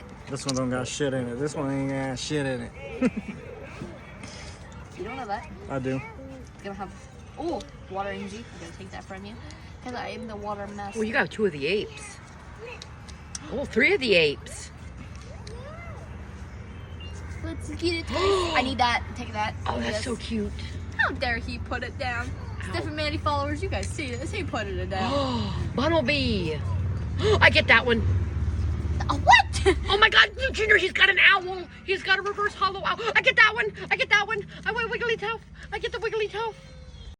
it. This one don't got shit in it. This one ain't got shit in it. You don't know that. I do. It's gonna have, oh, water energy. I'm gonna take that from you. Because I am the water master. Well, you got 2 of the apes. Oh, 3 of the apes. Let's get it. I need that. Take that. Oh, that's so cute. How dare he put it down? Stephen Manny followers, you guys see this. He put it down. Oh, Bumblebee. I get that one. What? Oh my God, Junior, he's got an owl. He's got a reverse hollow owl. I get that one. I get that one. I want Wiggly Tail. I get the Wiggly Tail.